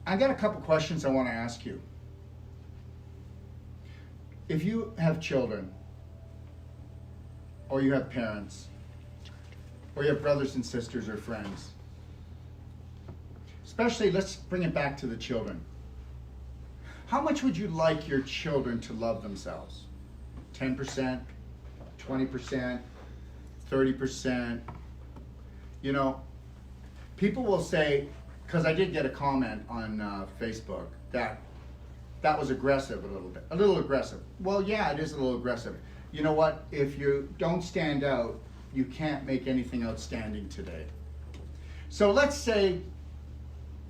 I got a couple questions I want to ask you. If you have children, or you have parents, or you have brothers and sisters or friends, especially, let's bring it back to the children. How much would you like your children to love themselves? 10%, 20%, 30%? You know, people will say, because I did get a comment on Facebook that was aggressive a little aggressive. Well, yeah, it is a little aggressive. You know what? If you don't stand out, you can't make anything outstanding today. So let's say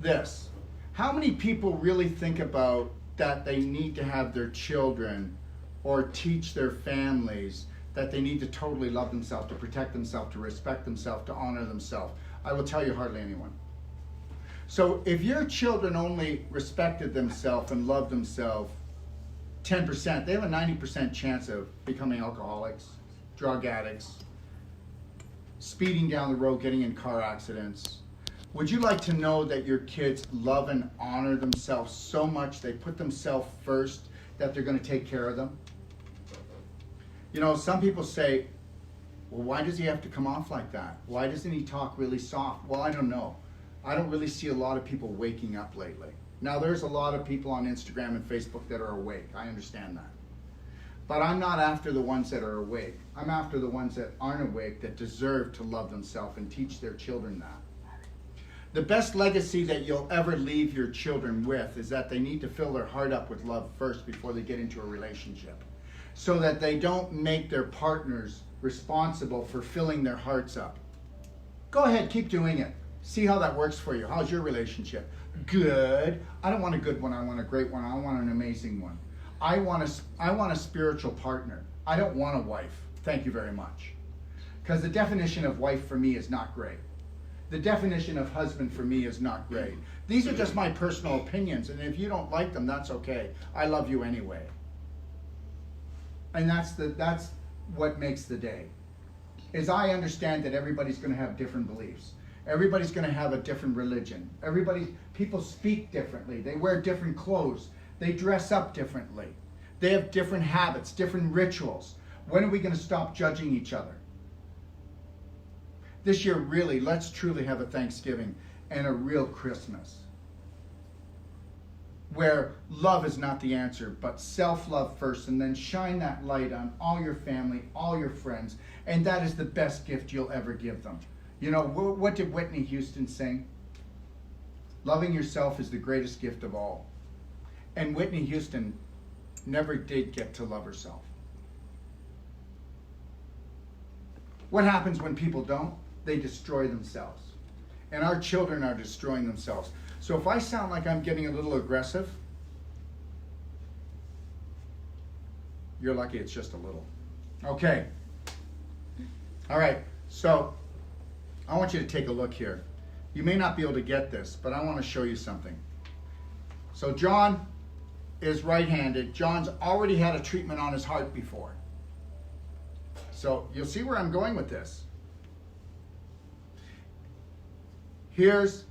this. How many people really think about that they need to have their children or teach their families that they need to totally love themselves, to protect themselves, to respect themselves, to honor themselves? I will tell you, hardly anyone. So if your children only respected themselves and loved themselves 10%, they have a 90% chance of becoming alcoholics, drug addicts, speeding down the road, getting in car accidents. Would you like to know that your kids love and honor themselves so much they put themselves first that they're going to take care of them? You know, some people say, well, why does he have to come off like that? Why doesn't he talk really soft? Well, I don't know. I don't really see a lot of people waking up lately. Now, there's a lot of people on Instagram and Facebook that are awake. I understand that. But I'm not after the ones that are awake. I'm after the ones that aren't awake, that deserve to love themselves and teach their children that. The best legacy that you'll ever leave your children with is that they need to fill their heart up with love first before they get into a relationship, so that they don't make their partners responsible for filling their hearts up. Go ahead, keep doing it. See how that works for you. How's your relationship? Good. I don't want a good one. I want a great one. I want an amazing one. I want a spiritual partner. I don't want a wife. Thank you very much. Because the definition of wife for me is not great. The definition of husband for me is not great. These are just my personal opinions, and if you don't like them, that's okay. I love you anyway. And that's what makes the day. Is I understand that everybody's going to have different beliefs. Everybody's going to have a different religion. People speak differently. They wear different clothes. They dress up differently. They have different habits, different rituals. When are we going to stop judging each other? This year, really, let's truly have a Thanksgiving and a real Christmas, where love is not the answer, but self-love first, and then shine that light on all your family, all your friends, and that is the best gift you'll ever give them. You know, what did Whitney Houston sing? Loving yourself is the greatest gift of all. And Whitney Houston never did get to love herself. What happens when people don't? They destroy themselves. And our children are destroying themselves. So if I sound like I'm getting a little aggressive, you're lucky it's just a little. Okay. All right. So I want you to take a look here. You may not be able to get this, but I want to show you something. So John is right-handed. John's already had a treatment on his heart before. So you'll see where I'm going with this. Here's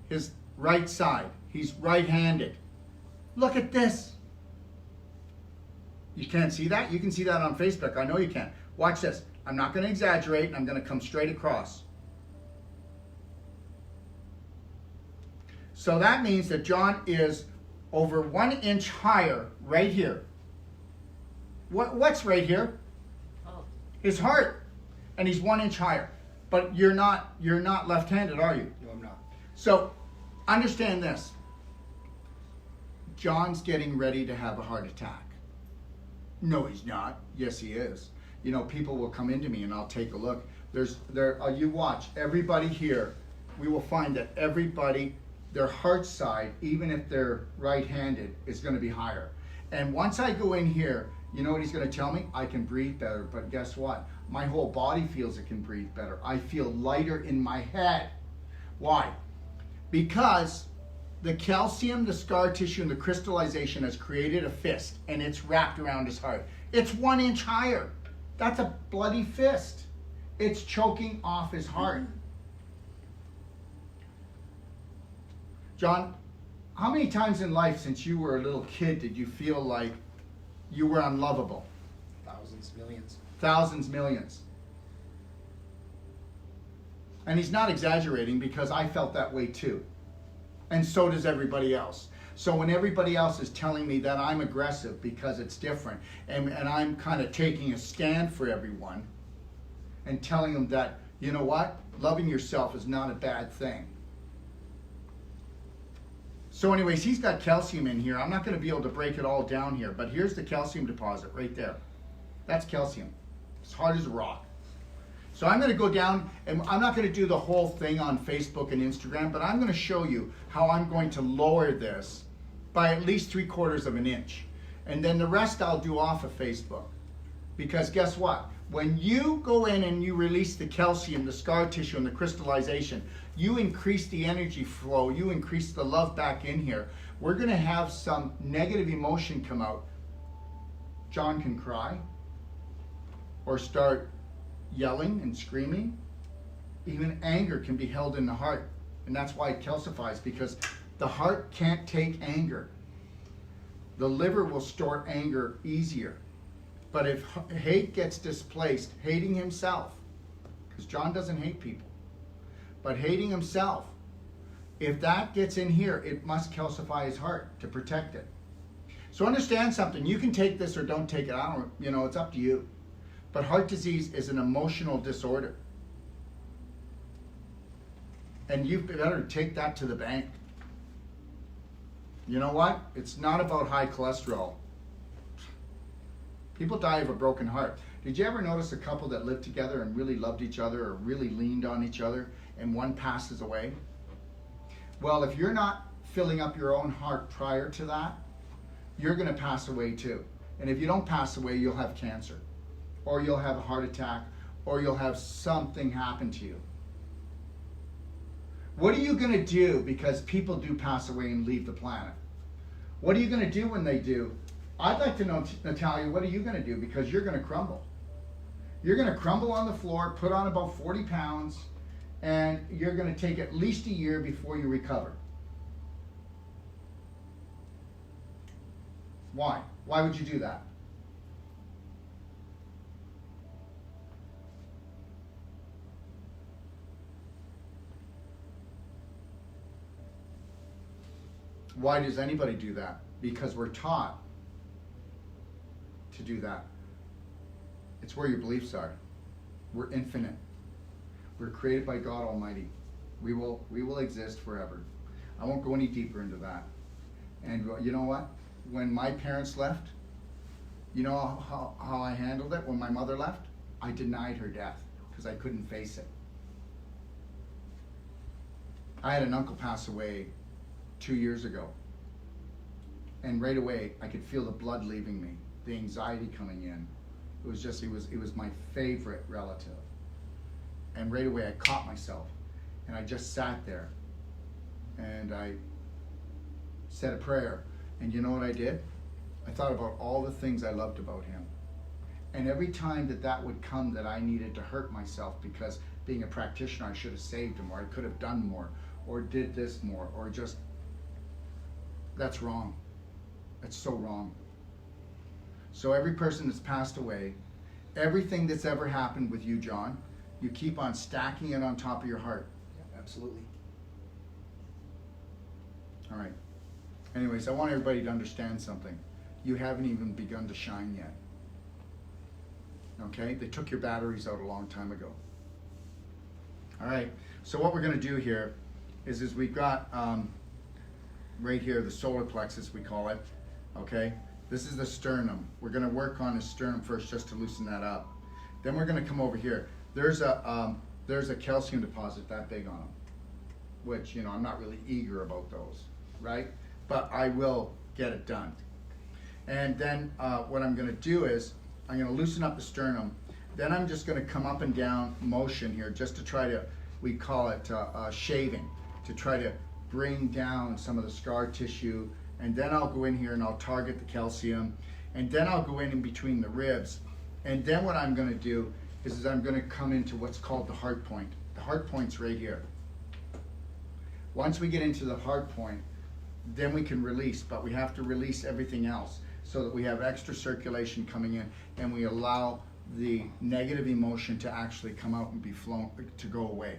his right side. He's right-handed. Look at this. You can't see that? You can see that on Facebook. I know you can. Watch this. I'm not going to exaggerate, and I'm going to come straight across. So that means that John is over 1 inch higher right here. What's right here? Oh. His heart. And he's 1 inch higher. But you're not left-handed, are you? No, I'm not. So understand this. John's getting ready to have a heart attack. No, he's not. Yes, he is. You know, people will come into me and I'll take a look. You watch, everybody here, we will find that everybody, their heart side, even if they're right-handed, is going to be higher. And once I go in here, you know what he's going to tell me? I can breathe better, but guess what? My whole body feels it can breathe better. I feel lighter in my head. Why? Because the calcium, the scar tissue, and the crystallization has created a fist, and it's wrapped around his heart. It's 1 inch higher. That's a bloody fist. It's choking off his heart. John, How many times in life since you were a little kid did you feel like you were unlovable? Thousands, millions. Thousands, millions. And he's not exaggerating, because I felt that way too. And so does everybody else. So when everybody else is telling me that I'm aggressive because it's different, and I'm kind of taking a stand for everyone and telling them that, you know what, loving yourself is not a bad thing. So anyways, he's got calcium in here. I'm not going to be able to break it all down here, but here's the calcium deposit right there. That's calcium. It's hard as a rock. So I'm going to go down, and I'm not going to do the whole thing on Facebook and Instagram, but I'm going to show you how I'm going to lower this by at least 3/4 of an inch. And then the rest I'll do off of Facebook. Because guess what? When you go in and you release the calcium, the scar tissue, and the crystallization, you increase the energy flow, you increase the love back in here. We're going to have some negative emotion come out. John can cry or start yelling and screaming. Even anger can be held in the heart, and that's why it calcifies, because the heart can't take anger. The liver will store anger easier. But if hate gets displaced, hating himself, because John doesn't hate people, but hating himself, if that gets in here, it must calcify his heart to protect it. So understand something. You can take this or don't take it. I don't, it's up to you. But heart disease is an emotional disorder. And you better take that to the bank. You know what? It's not about high cholesterol. People die of a broken heart. Did you ever notice a couple that lived together and really loved each other or really leaned on each other, and one passes away? Well, if you're not filling up your own heart prior to that, you're going to pass away too. And if you don't pass away, you'll have cancer, or you'll have a heart attack, or you'll have something happen to you. What are you going to do? Because people do pass away and leave the planet. What are you going to do when they do? I'd like to know, Natalia, what are you going to do? Because you're going to crumble. You're going to crumble on the floor, put on about 40 pounds, and you're going to take at least a year before you recover. Why? Why would you do that? Why does anybody do that? Because we're taught to do that. It's where your beliefs are. We're infinite. We're created by God Almighty. We will exist forever. I won't go any deeper into that. And you know what? When my parents left, you know how I handled it when my mother left? I denied her death because I couldn't face it. I had an uncle pass away 2 years ago. And right away, I could feel the blood leaving me, the anxiety coming in. It was just, it was my favorite relative. And right away, I caught myself. And I just sat there. And I said a prayer. And you know what I did? I thought about all the things I loved about him. And every time that would come that I needed to hurt myself because being a practitioner, I should have saved him, or I could have done more, or did this more, or just, that's wrong. That's so wrong. So every person that's passed away, everything that's ever happened with you, John, you keep on stacking it on top of your heart. Yeah, absolutely. All right. Anyways, I want everybody to understand something. You haven't even begun to shine yet. Okay? They took your batteries out a long time ago. All right. So what we're going to do here is we've got right here the solar plexus, we call it. Okay? This is the sternum. We're going to work on the sternum first just to loosen that up. Then we're going to come over here. There's a calcium deposit that big on them, which, I'm not really eager about those, right? But I will get it done. And then what I'm going to do is I'm going to loosen up the sternum. Then I'm just going to come up and down motion here just to try to, we call it shaving, to try to bring down some of the scar tissue. And then I'll go in here and I'll target the calcium. And then I'll go in between the ribs. And then what I'm going to do is I'm going to come into what's called the heart point. The heart point's right here. Once we get into the heart point, then we can release, but we have to release everything else so that we have extra circulation coming in and we allow the negative emotion to actually come out and be flown, to go away.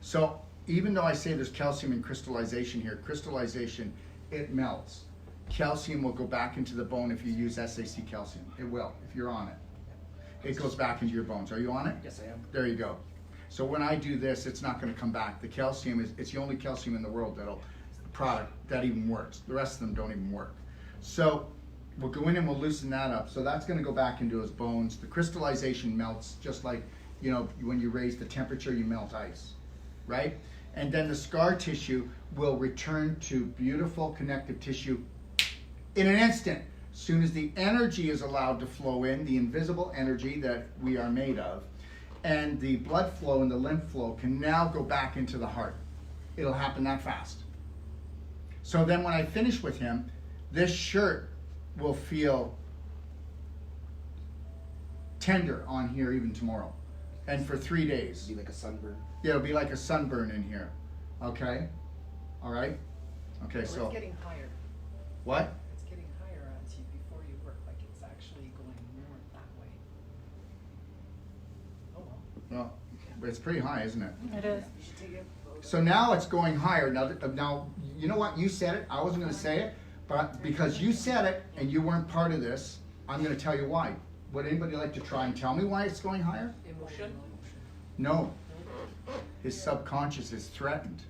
So even though I say there's calcium in crystallization here, crystallization, it melts. Calcium will go back into the bone if you use SAC calcium. It will, if you're on it. It goes back into your bones. Are you on it? Yes, I am. There you go. So when I do this, it's not going to come back. The calcium it's the only calcium in the world product that even works. The rest of them don't even work. So we'll go in and we'll loosen that up. So that's going to go back into his bones. The crystallization melts just like, you know, when you raise the temperature, you melt ice, right? And then the scar tissue will return to beautiful connective tissue in an instant. As soon as the energy is allowed to flow in, the invisible energy that we are made of, and the blood flow and the lymph flow can now go back into the heart. It'll happen that fast. So then when I finish with him, this shirt will feel tender on here even tomorrow. And for 3 days. It'll be like a sunburn. Yeah, it'll be like a sunburn in here. Okay? All right? Okay, It's so. getting higher. What? It's getting higher as you before you work, like it's actually going more that way. Oh well. Well, it's pretty high, isn't it? It is. You should take it. So now it's going higher. Now, you know what? You said it. I wasn't going to say it, but because you said it and you weren't part of this, I'm going to tell you why. Would anybody like to try and tell me why it's going higher? Emotion. No. His subconscious is threatened,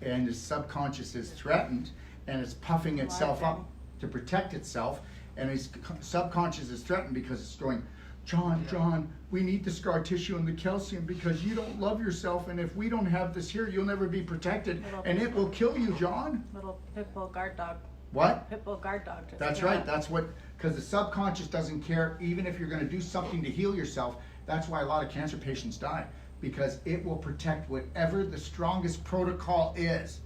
and his subconscious is threatened, and it's puffing itself up to protect itself, and his subconscious is threatened because it's going, John, we need the scar tissue and the calcium because you don't love yourself, and if we don't have this here, you'll never be protected, and it will kill you, John. Little pit bull guard dog. What? Pit bull guard dog. That's right. That's what, because the subconscious doesn't care, even if you're going to do something to heal yourself. That's why a lot of cancer patients die, because it will protect whatever the strongest protocol is.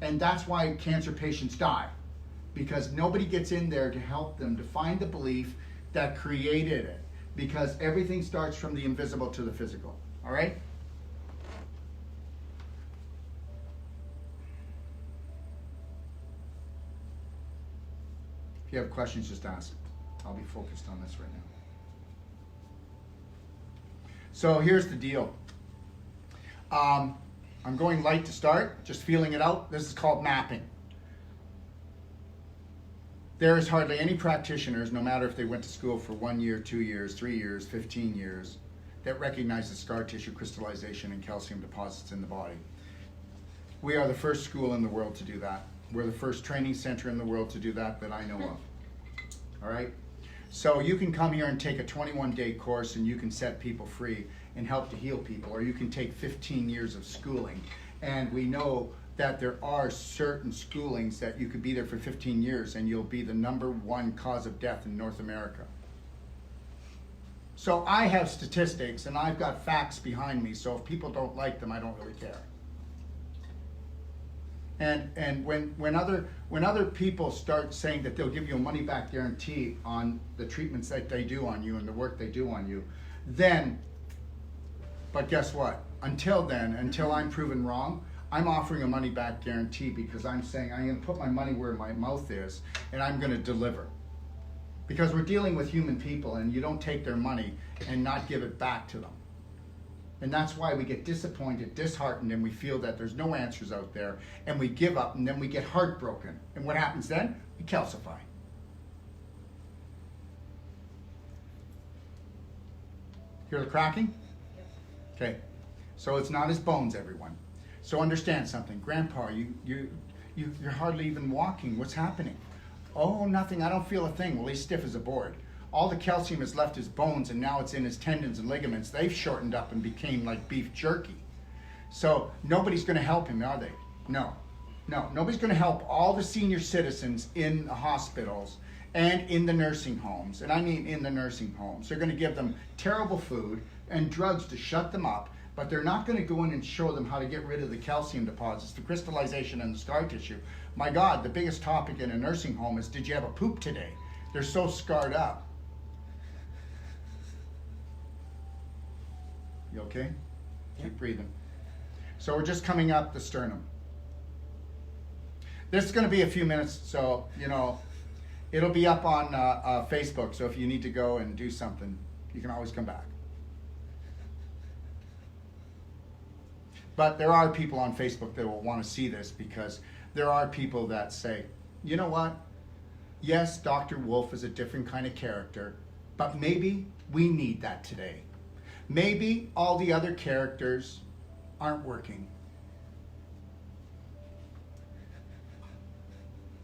And that's why cancer patients die, because nobody gets in there to help them to find the belief that created it, because everything starts from the invisible to the physical. All right? If you have questions, just ask. I'll be focused on this right now. So here's the deal. I'm going light to start, just feeling it out. This is called mapping. There is hardly any practitioners, no matter if they went to school for 1 year, 2 years, 3 years, 15 years, that recognize the scar tissue crystallization and calcium deposits in the body. We are the first school in the world to do that. We're the first training center in the world to do that I know of. All right? So you can come here and take a 21-day course and you can set people free and help to heal people, or you can take 15 years of schooling. And we know that there are certain schoolings that you could be there for 15 years and you'll be the #1 cause of death in North America. So I have statistics and I've got facts behind me, so if people don't like them, I don't really care. And when other people start saying that they'll give you a money back guarantee on the treatments that they do on you and the work they do on you, but guess what? Until then, until I'm proven wrong, I'm offering a money back guarantee, because I'm saying I'm going to put my money where my mouth is and I'm going to deliver. Because we're dealing with human people and you don't take their money and not give it back to them. And that's why we get disappointed, disheartened, and we feel that there's no answers out there, and we give up, and then we get heartbroken. And what happens then? We calcify. Hear the cracking? Okay. So it's not his bones, everyone. So understand something. Grandpa, you're hardly even walking. What's happening? Oh, nothing. I don't feel a thing. Well, he's stiff as a board. All the calcium has left his bones, and now it's in his tendons and ligaments. They've shortened up and became like beef jerky. So nobody's going to help him, are they? No. Nobody's going to help all the senior citizens in the hospitals and in the nursing homes. And I mean in the nursing homes. They're going to give them terrible food and drugs to shut them up, but they're not going to go in and show them how to get rid of the calcium deposits, the crystallization and the scar tissue. My God, the biggest topic in a nursing home is, did you have a poop today? They're so scarred up. You okay? Keep breathing. So we're just coming up the sternum. This is going to be a few minutes, so, you know, it'll be up on Facebook, so if you need to go and do something, you can always come back. But there are people on Facebook that will want to see this, because there are people that say, you know what? Yes, Dr. Wolfe is a different kind of character, but maybe we need that today. Maybe all the other characters aren't working.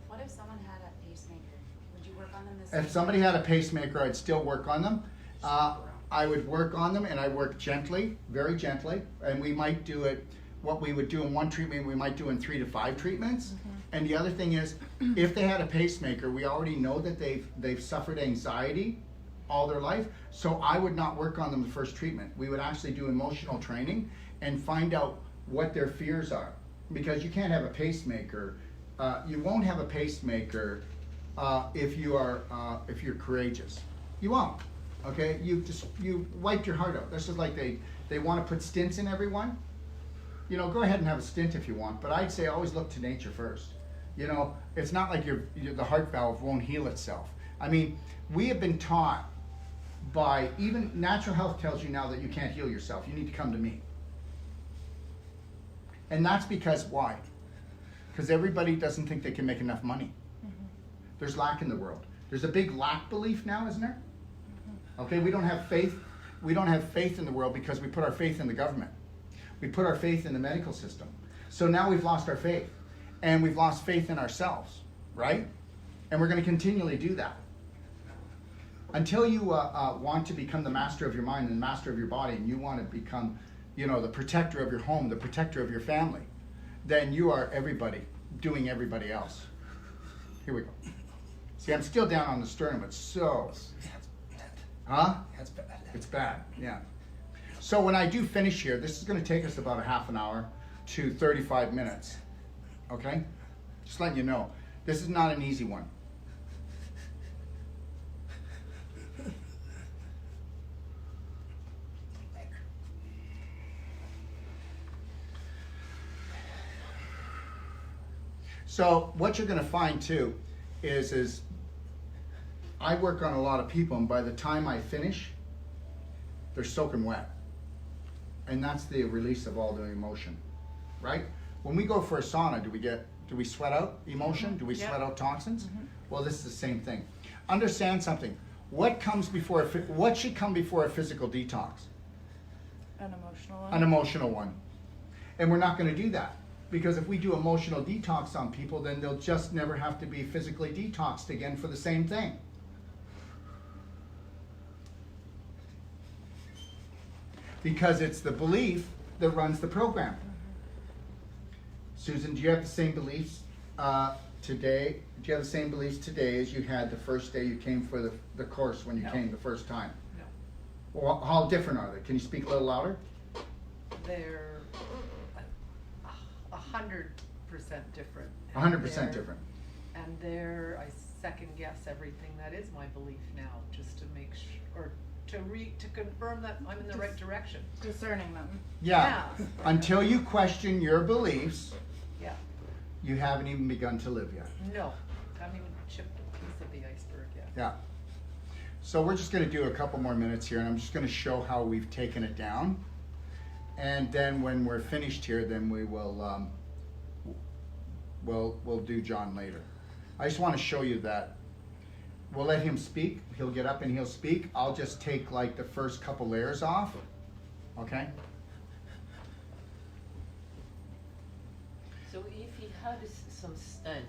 What if someone had a pacemaker? Would you work on them this If somebody had a pacemaker, I'd still work on them. I would work on them, and I work gently, very gently, and we might do it, what we would do in one treatment, we might do in 3 to 5 treatments. And the other thing is, if they had a pacemaker, we already know that they've suffered anxiety all their life, so I would not work on them the first treatment. We would actually do emotional training and find out what their fears are. Because you can't have a pacemaker, you won't have a pacemaker if you're courageous. You won't. Okay, you wiped your heart out. This is like they want to put stints in everyone. You know, go ahead and have a stint if you want, but I'd say always look to nature first. You know, it's not like the heart valve won't heal itself. I mean, we have been taught by, even natural health tells you now that you can't heal yourself. You need to come to me. And that's because why? Because everybody doesn't think they can make enough money. There's lack in the world. There's a big lack belief now, isn't there? Okay, we don't have faith. We don't have faith in the world because we put our faith in the government. We put our faith in the medical system. So now we've lost our faith. And we've lost faith in ourselves, right? And we're going to continually do that. Until you want to become the master of your mind and the master of your body, and you want to become, you know, the protector of your home, the protector of your family, then you are everybody doing everybody else. Here we go. See, I'm still down on the sternum. It's so... Huh? That's bad. It's bad, yeah. So when I do finish here, this is going to take us about a half an hour to 35 minutes. Okay? Just letting you know. This is not an easy one. So what you're going to find too is I work on a lot of people, and by the time I finish, they're soaking wet. And that's the release of all the emotion, right? When we go for a sauna, do we sweat out emotion? Do we sweat out toxins? Well, this is the same thing. Understand something. What should come before a physical detox? An emotional one. An emotional one. And we're not going to do that. Because if we do emotional detox on people, then they'll just never have to be physically detoxed again for the same thing. Because it's the belief that runs the program. Susan, do you have the same beliefs today? Do you have the same beliefs today as you had the first day you came for the course when you No. came the first time? No. Well, how different are they? Can you speak a little louder? They're 100% different. 100% different. And I second guess everything that is my belief now, just to make sure, or to confirm that I'm in the right direction. Discerning them. Yeah. Yeah. Until you question your beliefs, Yeah. you haven't even begun to live yet. No, I haven't even chipped a piece of the iceberg yet. Yeah. So we're just going to do a couple more minutes here, and I'm just going to show how we've taken it down. And then when we're finished here, then we will we'll do John later. I just want to show you that we'll let him speak. He'll get up and he'll speak. I'll just take like the first couple layers off. Okay? So if he had some stent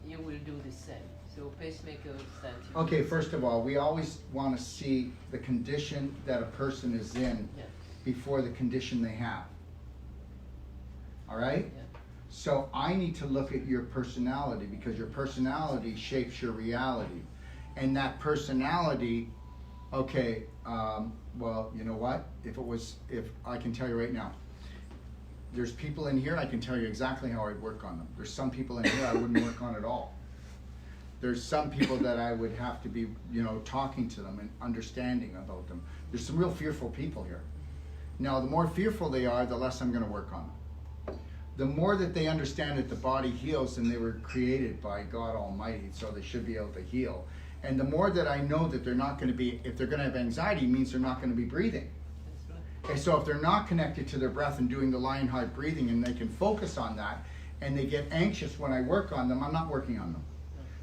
in, you will do the same. So pacemaker stent. Okay, first of all, we always want to see the condition that a person is in Yeah. before the condition they have. All right? Yeah. So I need to look at your personality, because your personality shapes your reality. And that personality, okay, well, you know what? If I can tell you right now, there's people in here, I can tell you exactly how I'd work on them. There's some people in here I wouldn't work on at all. There's some people that I would have to be, talking to them and understanding about them. There's some real fearful people here. Now, the more fearful they are, the less I'm going to work on them. the more that they understand that the body heals and they were created by God Almighty, so they should be able to heal. And the more that I know that they're not going to be, if they're going to have anxiety, it means they're not going to be breathing. That's right. And so if they're not connected to their breath and doing the lion heart breathing and they can focus on that, and they get anxious when I work on them, I'm not working on them.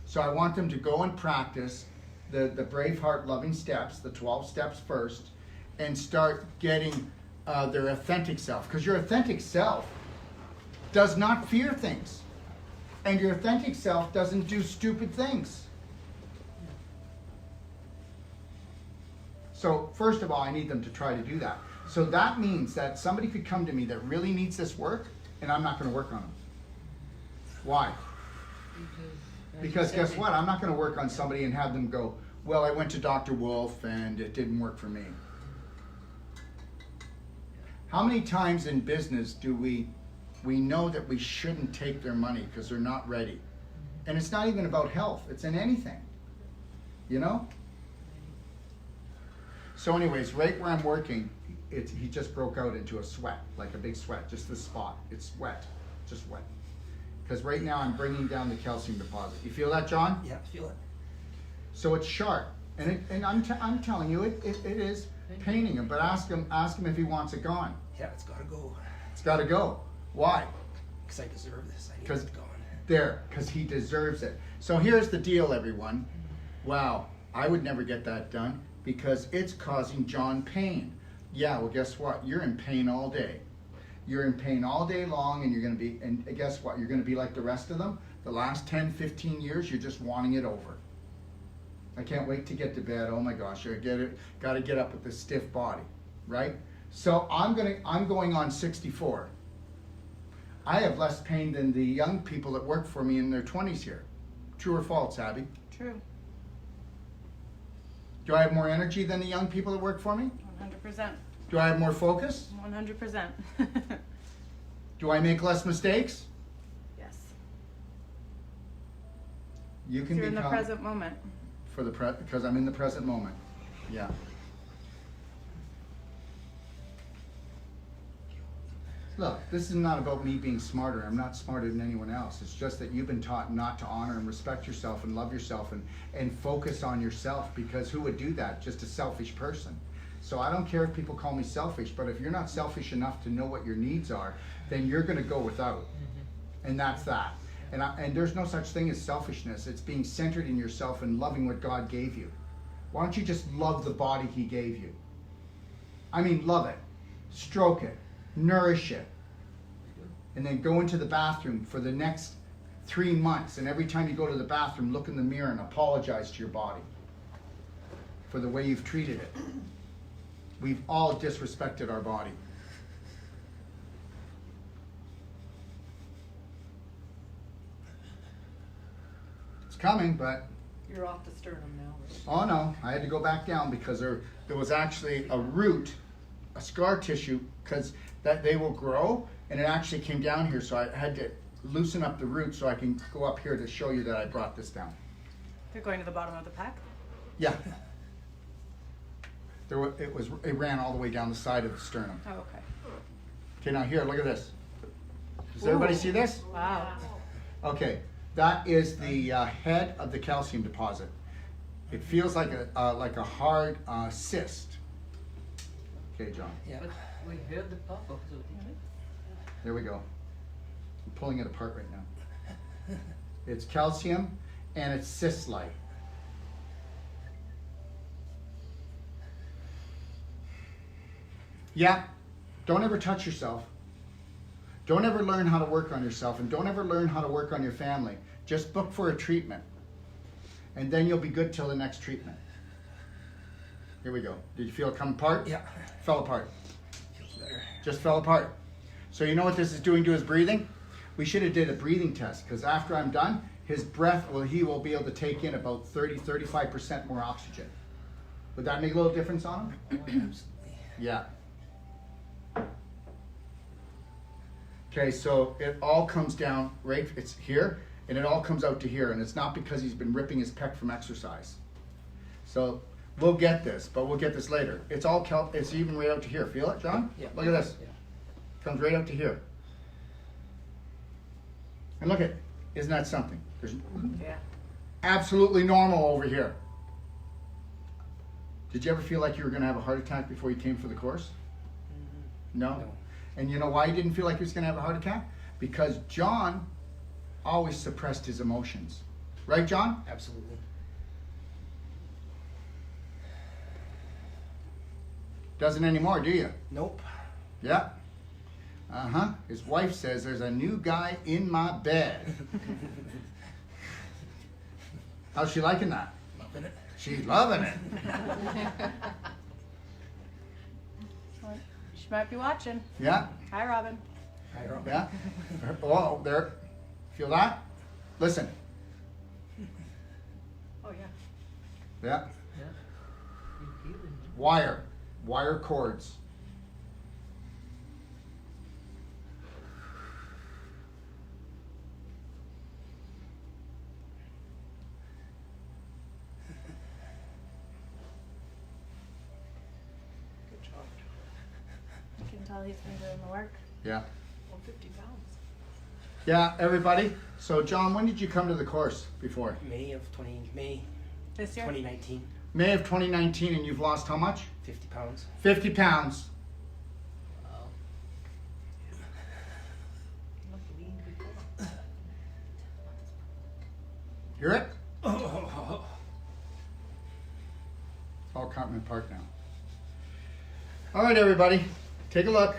So I want them to go and practice the Braveheart loving steps, the 12 steps first, and start getting their authentic self. Because your authentic self does not fear things. And your authentic self doesn't do stupid things. So first of all, I need them to try to do that. So that means that somebody could come to me that really needs this work, and I'm not going to work on them. Why? Because guess what? I'm not going to work on somebody and have them go, well, I went to Dr. Wolfe and it didn't work for me. How many times in business do we know that we shouldn't take their money because they're not ready? And it's not even about health. It's in anything. You know? So anyways, right where I'm working, he just broke out into a sweat, like a big sweat, just this spot. It's wet, just wet. Because right now I'm bringing down the calcium deposit. You feel that, John? Yeah, feel it. So it's sharp, and I'm telling you, it is paining him. But ask him if he wants it gone. Yeah, it's gotta go. It's got to go. Why? Because I deserve this. I need 'Cause it gone. There, because he deserves it. So here's the deal, everyone. Wow, I would never get that done because it's causing John pain. Yeah, well, guess what? You're in pain all day. You're in pain all day long, and you're going to be, and guess what? You're going to be like the rest of them. The last 10, 15 years, you're just wanting it over. I can't wait to get to bed. Oh my gosh, I get it. Got to get up with this stiff body, right? So I'm going on 64. I have less pain than the young people that work for me in their 20s here. True or false, Abby? True. Do I have more energy than the young people that work for me? 100%. Do I have more focus? 100%. Do I make less mistakes? Yes. You can You're in the become present moment. for the because I'm in the present moment. Yeah. Look, this is not about me being smarter. I'm not smarter than anyone else. It's just that you've been taught not to honor and respect yourself and love yourself and focus on yourself, because who would do that? Just a selfish person. So I don't care if people call me selfish, but if you're not selfish enough to know what your needs are, then you're going to go without. And that's that. And there's no such thing as selfishness. It's being centered in yourself and loving what God gave you. Why don't you just love the body He gave you? I mean, love it. Stroke it. Nourish it. And then go into the bathroom for the next 3 months. And every time you go to the bathroom, look in the mirror and apologize to your body for the way you've treated it. We've all disrespected our body. It's coming, but You're off the sternum now. oh no, I had to go back down because there was actually a root, a scar tissue, because that they will grow, and it actually came down here, so I had to loosen up the root so I can go up here to show you that I brought this down. You're going to the bottom of the pack? Yeah. It ran all the way down the side of the sternum. Oh, okay. Okay, now here, look at this. Does everybody see this? Wow. Okay, that is the head of the calcium deposit. It feels like a hard cyst. Okay, John. Yeah. But we heard the pop of the There we go. I'm pulling it apart right now. It's calcium and it's cyst-like. Yeah, don't ever touch yourself. Don't ever learn how to work on yourself, and don't ever learn how to work on your family. Just book for a treatment, and then you'll be good till the next treatment. Here we go. Did you feel it come apart? Yeah. Fell apart. Feels better. Just fell apart. So you know what this is doing to his breathing? We should have did a breathing test, because after I'm done, his breath, he will be able to take in about 35% more oxygen. Would that make a little difference on him? Oh, absolutely. Yeah. Okay, so it all comes down, right? It's here, and it all comes out to here, and it's not because he's been ripping his pec from exercise. So we'll get this, but we'll get this later. It's all it's even right out to here. Feel it, John? Yeah. Look at this. Yeah. Comes right out to here. And look at, isn't that something? There's Yeah. absolutely normal over here. Did you ever feel like you were going to have a heart attack before you came for the course? No? No. And you know why you didn't feel like he was going to have a heart attack? Because John always suppressed his emotions. Right, John? Absolutely. Doesn't anymore, do you? Nope. Yeah. Uh-huh. His wife says there's a new guy in my bed. How's she liking that? Loving it. She's loving it. She might be watching. Yeah. Hi, Robin. Hi, Rob. Yeah. Oh, there. Feel that? Listen. Oh, yeah. Yeah. Yeah. You feeling it? Wire. Wire cords. Good job. You can tell he's been doing the work. Yeah. 150 pounds. Yeah, everybody. So, John, when did you come to the course before? May This year? 2019. May of 2019, and you've lost how much? 50 pounds. 50 pounds. Wow. You looked lean before. Hear it? Oh. It's all Continent Park now. All right, everybody. Take a look.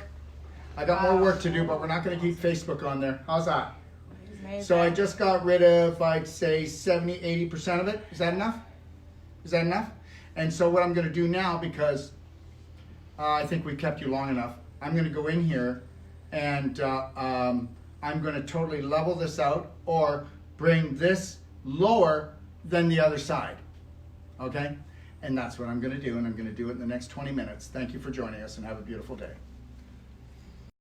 I got more work to do, but we're not going to keep Facebook on there. How's that? Amazing. So I just got rid of, I'd say, 70, 80% of it. Is that enough? Is that enough? And so what I'm going to do now, because I think we've kept you long enough, I'm going to go in here and I'm going to totally level this out or bring this lower than the other side. Okay? And that's what I'm going to do, and I'm going to do it in the next 20 minutes. Thank you for joining us, and have a beautiful day.